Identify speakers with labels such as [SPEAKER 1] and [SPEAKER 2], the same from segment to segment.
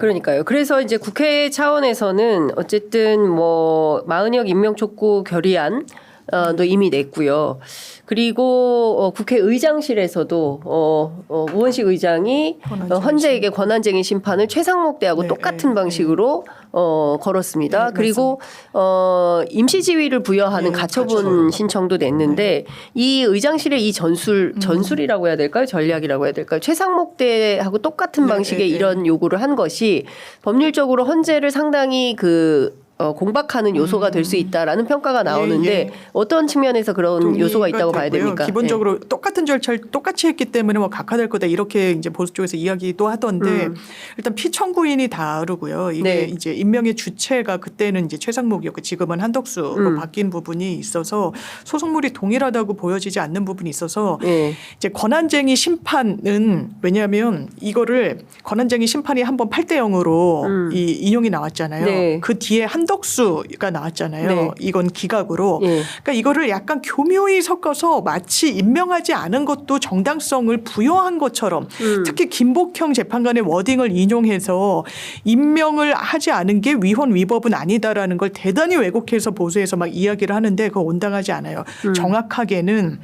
[SPEAKER 1] 그러니까요. 그래서 이제 국회 차원에서는 어쨌든 뭐 마은혁 임명 촉구 결의안 도 이미 냈고요. 그리고 국회의장실에서도 우원식 의장이 헌재에게 권한쟁의 심판을 최상목 대하고 똑같은 방식으로 걸었습니다.
[SPEAKER 2] 네,
[SPEAKER 1] 그리고 임시지위를 부여하는 가처분 신청도 냈는데 이 의장실의 이 전술이라고 해야 될까요? 전략이라고 해야 될까요? 최상목 대하고 똑같은 방식의 이런 요구를 한 것이 법률적으로 헌재를 상당히 공박하는 요소가 될 수 있다라는 평가가 나오는데 어떤 측면에서 그런 요소가 있다고 봐야 됩니까?
[SPEAKER 2] 기본적으로 똑같은 절차를 똑같이 했기 때문에 뭐 각하될 거다 이렇게 이제 보수 쪽에서 이야기도 하던데 일단 피청구인이 다르고요. 이게 이제 임명의 주체가 그때는 이제 최상목이었고 지금은 한덕수로 바뀐 부분이 있어서 소속물이 동일하다고 보여지지 않는 부분이 있어서 이제 권한쟁의 심판은 왜냐하면 이거를 권한쟁의 심판이 한번 8대 0으로 이 인용이 나왔잖아요. 그 뒤에 한덕수가 나왔잖아요. 이건 기각으로. 그러니까 이거를 약간 교묘히 섞어서 마치 임명하지 않은 것도 정당성을 부여한 것처럼 특히 김복형 재판관의 워딩을 인용해서 임명을 하지 않은 게 위헌 위법은 아니다라는 걸 대단히 왜곡해서 보수에서 막 이야기를 하는데 그거 온당하지 않아요. 정확하게는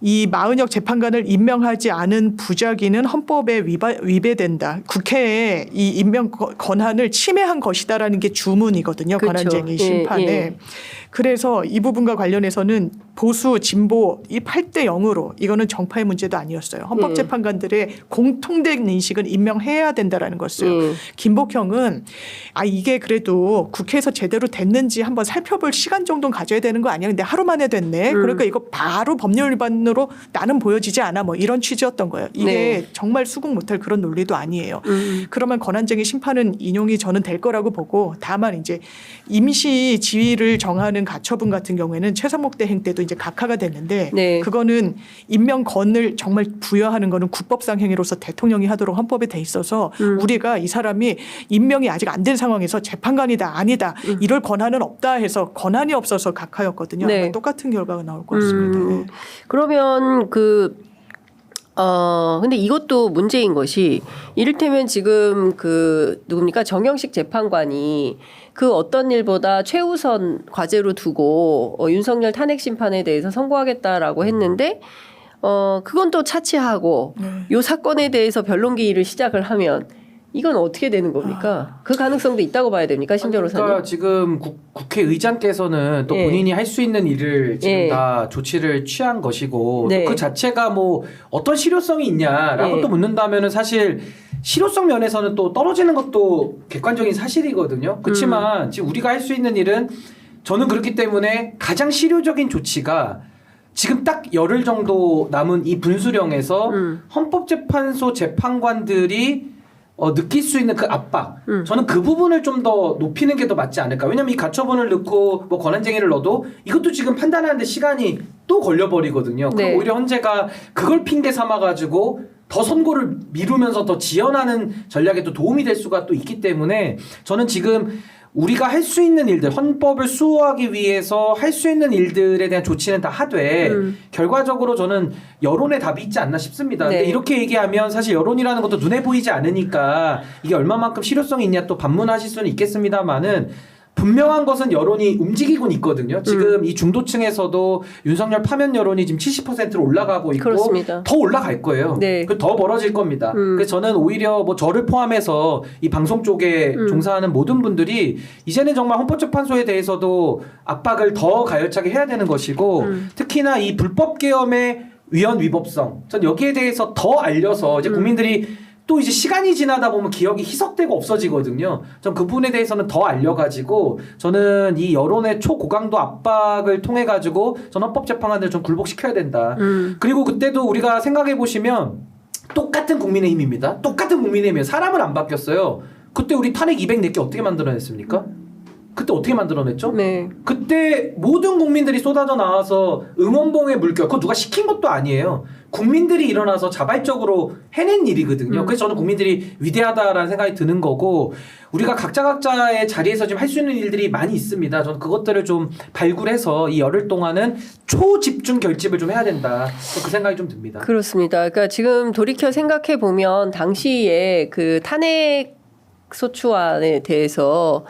[SPEAKER 2] 이 마은혁 재판관을 임명하지 않은 부작위는 헌법에 위배된다. 국회에 이 임명 권한을 침해한 것이다라는 게 주문이거든요. 그렇죠. 권한쟁의 심판에. 그래서 이 부분과 관련해서는 보수 진보 이 8대 0으로 이거는 정파의 문제도 아니었어요. 헌법재판관들의 공통된 인식은 임명해야 된다라는 것을. 김복형은 이게 그래도 국회에서 제대로 됐는지 한번 살펴볼 시간 정도는 가져야 되는 거 아니야. 근데 하루 만에 됐네. 그러니까 이거 바로 법률 위반으로 나는 보여지지 않아. 뭐 이런 취지였던 거예요. 이게 정말 수긍 못할 그런 논리도 아니에요. 그러면 권한쟁의 심판은 인용이 저는 될 거라고 보고 다만 이제 임시 지위를 정하는 가처분 같은 경우에는 최상목 대행 때도 이제 각하가 됐는데 그거는 임명권을 정말 부여하는 거는 국법상 행위로서 대통령이 하도록 헌법에 돼 있어서 우리가 이 사람이 임명이 아직 안 된 상황에서 재판관이다 아니다 이럴 권한은 없다 해서 권한이 없어서 각하였거든요. 아마 똑같은 결과가 나올 것 같습니다.
[SPEAKER 1] 그러면 근데 이것도 문제인 것이 이를테면 지금 누굽니까? 정영식 재판관이 그 어떤 일보다 최우선 과제로 두고 윤석열 탄핵 심판에 대해서 선고하겠다라고 했는데 그건 또 차치하고 요 사건에 대해서 변론 기일을 시작을 하면 이건 어떻게 되는 겁니까? 그 가능성도 있다고 봐야 됩니까? 신 변호사님.
[SPEAKER 3] 그러니까 지금 국회의장께서는 또 본인이 할 수 있는 일을 지금 다 조치를 취한 것이고 또 그 자체가 뭐 어떤 실효성이 있냐라고 또 묻는다면은 사실 실효성 면에서는 또 떨어지는 것도 객관적인 사실이거든요. 그렇지만 지금 우리가 할 수 있는 일은 저는 그렇기 때문에 가장 실효적인 조치가 지금 딱 열흘 정도 남은 이 분수령에서 헌법재판소 재판관들이 느낄 수 있는 그 압박 저는 그 부분을 좀 더 높이는 게 더 맞지 않을까. 왜냐면 이 가처분을 넣고 뭐 권한쟁의를 넣어도 이것도 지금 판단하는데 시간이 또 걸려버리거든요. 그럼 오히려 헌재가 그걸 핑계 삼아가지고 더 선고를 미루면서 더 지연하는 전략에 또 도움이 될 수가 또 있기 때문에 저는 지금 우리가 할 수 있는 일들, 헌법을 수호하기 위해서 할 수 있는 일들에 대한 조치는 다 하되 결과적으로 저는 여론의 답이 있지 않나 싶습니다. 근데 이렇게 얘기하면 사실 여론이라는 것도 눈에 보이지 않으니까 이게 얼마만큼 실효성이 있냐 또 반문하실 수는 있겠습니다만은 분명한 것은 여론이 움직이곤 있거든요. 지금 이 중도층에서도 윤석열 파면 여론이 지금 70%로 올라가고 있고
[SPEAKER 1] 그렇습니다.
[SPEAKER 3] 더 올라갈 거예요. 더 멀어질 겁니다. 그래서 저는 오히려 뭐 저를 포함해서 이 방송 쪽에 종사하는 모든 분들이 이제는 정말 헌법재판소에 대해서도 압박을 더 가열차게 해야 되는 것이고 특히나 이 불법 계엄의 위헌 위법성 전 여기에 대해서 더 알려서 이제 국민들이 또 이제 시간이 지나다 보면 기억이 희석되고 없어지거든요. 전 그 부분에 대해서는 더 알려가지고 저는 이 여론의 초고강도 압박을 통해 가지고 전 헌법재판관들을 좀 굴복시켜야 된다. 그리고 그때도 우리가 생각해 보시면 똑같은 국민의힘입니다. 똑같은 국민의힘이에요. 사람은 안 바뀌었어요. 그때 우리 탄핵 200 개 어떻게 만들어냈습니까? 그때 어떻게 만들어냈죠? 그때 모든 국민들이 쏟아져 나와서 응원봉의 물결 그거 누가 시킨 것도 아니에요. 국민들이 일어나서 자발적으로 해낸 일이거든요. 그래서 저는 국민들이 위대하다라는 생각이 드는 거고 우리가 각자의 자리에서 지금 할 수 있는 일들이 많이 있습니다. 저는 그것들을 좀 발굴해서 이 열흘 동안은 초집중 결집을 좀 해야 된다. 그 생각이 좀 듭니다.
[SPEAKER 1] 그렇습니다. 그러니까 지금 돌이켜 생각해 보면 당시에 그 탄핵 소추안에 대해서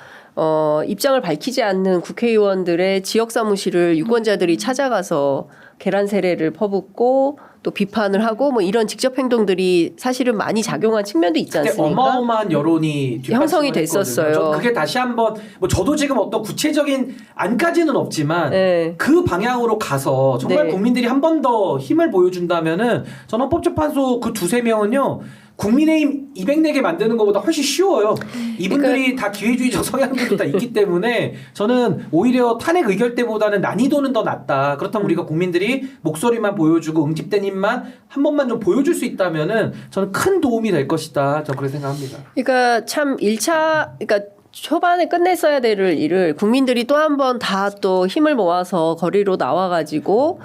[SPEAKER 1] 입장을 밝히지 않는 국회의원들의 지역 사무실을 유권자들이 찾아가서 계란 세례를 퍼붓고 또 비판을 하고 뭐 이런 직접 행동들이 사실은 많이 작용한 측면도 있지
[SPEAKER 3] 그때
[SPEAKER 1] 않습니까?
[SPEAKER 3] 어마어마한 여론이
[SPEAKER 1] 형성이
[SPEAKER 3] 뒷받침을
[SPEAKER 1] 됐었어요.
[SPEAKER 3] 했거든요. 저는 그게 다시 한번 뭐 저도 지금 어떤 구체적인 안까지는 없지만
[SPEAKER 1] 네.
[SPEAKER 3] 그 방향으로 가서 정말
[SPEAKER 1] 네.
[SPEAKER 3] 국민들이 한 번 더 힘을 보여준다면은 저는 헌법재판소 그 두세 명은요. 국민의힘 204개 만드는 것보다 훨씬 쉬워요. 이분들이 다 기회주의적 성향들도 다 있기 때문에 저는 오히려 탄핵 의결 때보다는 난이도는 더 낮다. 그렇다면 우리가 국민들이 목소리만 보여주고 응집된 힘만 한 번만 좀 보여줄 수 있다면은 저는 큰 도움이 될 것이다. 저는 그렇게 생각합니다.
[SPEAKER 1] 그러니까 참 1차 그러니까 초반에 끝냈어야 될 일을 국민들이 또 한 번 다 또 힘을 모아서 거리로 나와가지고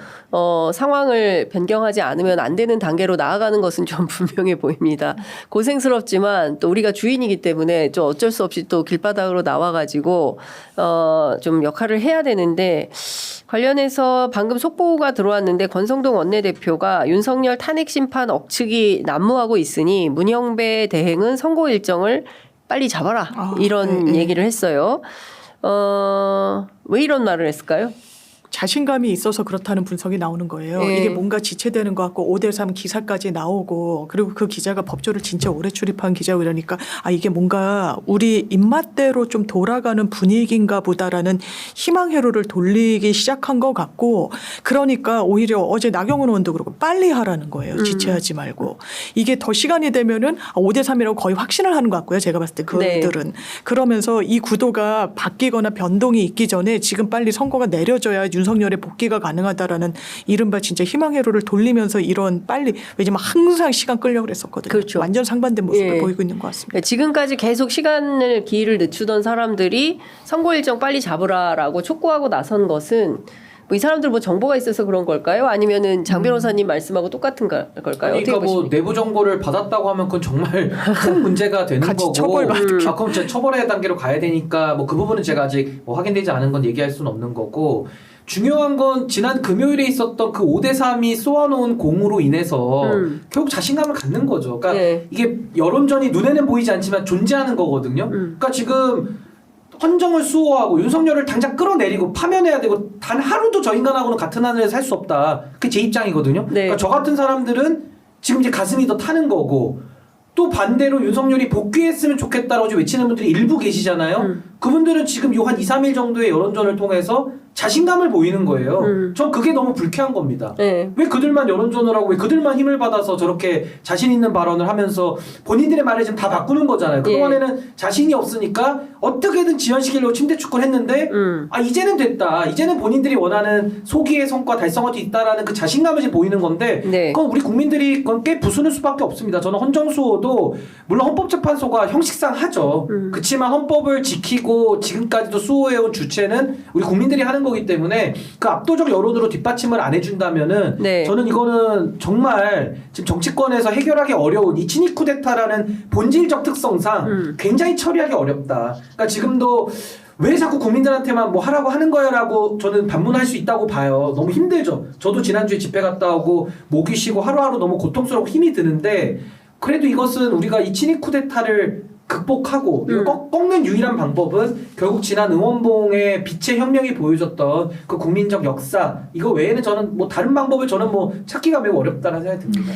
[SPEAKER 1] 상황을 변경하지 않으면 안 되는 단계로 나아가는 것은 좀 분명해 보입니다. 고생스럽지만 또 우리가 주인이기 때문에 좀 어쩔 수 없이 또 길바닥으로 나와가지고 좀 역할을 해야 되는데 관련해서 방금 속보가 들어왔는데 권성동 원내대표가 윤석열 탄핵 심판 억측이 난무하고 있으니 문영배 대행은 선고 일정을 빨리 잡아라 이런 얘기를 했어요. 왜 이런 말을 했을까요?
[SPEAKER 2] 자신감이 있어서 그렇다는 분석이 나오는 거예요.
[SPEAKER 1] 네.
[SPEAKER 2] 이게 뭔가 지체되는 것 같고 5대3 기사까지 나오고 그리고 그 기자가 법조를 진짜 오래 출입한 기자고 이러니까 이게 뭔가 우리 입맛대로 좀 돌아가는 분위기인가 보다라는 희망 회로를 돌리기 시작한 것 같고 그러니까 오히려 어제 나경원 의원도 그렇고 빨리 하라는 거예요. 지체하지 말고. 이게 더 시간이 되면은 5대3이라고 거의 확신을 하는 것 같고요. 제가 봤을 때 그들은.
[SPEAKER 1] 네.
[SPEAKER 2] 그러면서 이 구도가 바뀌거나 변동이 있기 전에 지금 빨리 선거가 내려져야 윤석열의 복귀가 가능하다라는 이른바 진짜 희망 회로를 돌리면서 이런 빨리 왜냐면 항상 시간 끌려고 그랬었거든요.
[SPEAKER 1] 그렇죠.
[SPEAKER 2] 완전 상반된 모습을
[SPEAKER 1] 예.
[SPEAKER 2] 보이고 있는 것 같습니다.
[SPEAKER 1] 그러니까 지금까지 계속 시간을 기일을 늦추던 사람들이 선고 일정 빨리 잡으라라고 촉구하고 나선 것은 뭐 이 사람들 뭐 정보가 있어서 그런 걸까요? 아니면은 장 변호사님 말씀하고 똑같은 걸까요?
[SPEAKER 3] 그러니까
[SPEAKER 1] 어떻게
[SPEAKER 3] 뭐
[SPEAKER 1] 보십니까?
[SPEAKER 3] 내부 정보를 받았다고 하면 그건 정말 큰 문제가 되는
[SPEAKER 2] 같이
[SPEAKER 3] 거고.
[SPEAKER 2] 처벌받게.
[SPEAKER 3] 그럼 제 처벌의 단계로 가야 되니까 뭐 그 부분은 제가 아직 뭐 확인되지 않은 건 얘기할 수는 없는 거고. 중요한 건 지난 금요일에 있었던 그 5대3이 쏘아놓은 공으로 인해서 결국 자신감을 갖는 거죠. 그러니까
[SPEAKER 1] 네.
[SPEAKER 3] 이게 여론전이 눈에는 보이지 않지만 존재하는 거거든요. 그러니까 지금 헌정을 수호하고 윤석열을 당장 끌어내리고 파면해야 되고 단 하루도 저 인간하고는 같은 하늘에 살 수 없다. 그게 제 입장이거든요.
[SPEAKER 1] 네.
[SPEAKER 3] 그러니까 저 같은 사람들은 지금 이제 가슴이 더 타는 거고 또 반대로 윤석열이 복귀했으면 좋겠다라고 외치는 분들이 일부 계시잖아요. 그분들은 지금 요 한 2, 3일 정도의 여론전을 통해서 자신감을 보이는 거예요. 전 그게 너무 불쾌한 겁니다.
[SPEAKER 1] 네.
[SPEAKER 3] 왜 그들만 여론전을 하고 왜 그들만 힘을 받아서 저렇게 자신 있는 발언을 하면서 본인들의 말을 지금 다 바꾸는 거잖아요. 그동안에는 자신이 없으니까 어떻게든 지연시키려고 침대 축구를 했는데 이제는 됐다. 이제는 본인들이 원하는 소기의 성과 달성할 수 있다라는 그 자신감을 지금 보이는 건데
[SPEAKER 1] 네.
[SPEAKER 3] 그건 우리 국민들이 그건 꽤 부수는 수밖에 없습니다. 저는 헌정수호도 물론 헌법재판소가 형식상 하죠. 그렇지만 헌법을 지키고 지금까지도 수호해온 주체는 우리 국민들이 하는 거기 때문에 그 압도적 여론으로 뒷받침을 안 해준다면은
[SPEAKER 1] 네.
[SPEAKER 3] 저는 이거는 정말 지금 정치권에서 해결하기 어려운 이 친위 쿠데타라는 본질적 특성상 굉장히 처리하기 어렵다. 그러니까 지금도 왜 자꾸 국민들한테만 뭐 하라고 하는 거야라고 저는 반문할 수 있다고 봐요. 너무 힘들죠. 저도 지난주에 집회 갔다 오고 목이 쉬고 하루하루 너무 고통스럽고 힘이 드는데 그래도 이것은 우리가 이 친위 쿠데타를 극복하고 이거 꺾는 유일한 방법은 결국 지난 응원봉의 빛의 혁명이 보여줬던 그 국민적 역사 이거 외에는 저는 뭐 다른 방법을 저는 뭐 찾기가 매우 어렵다는 생각이 듭니다.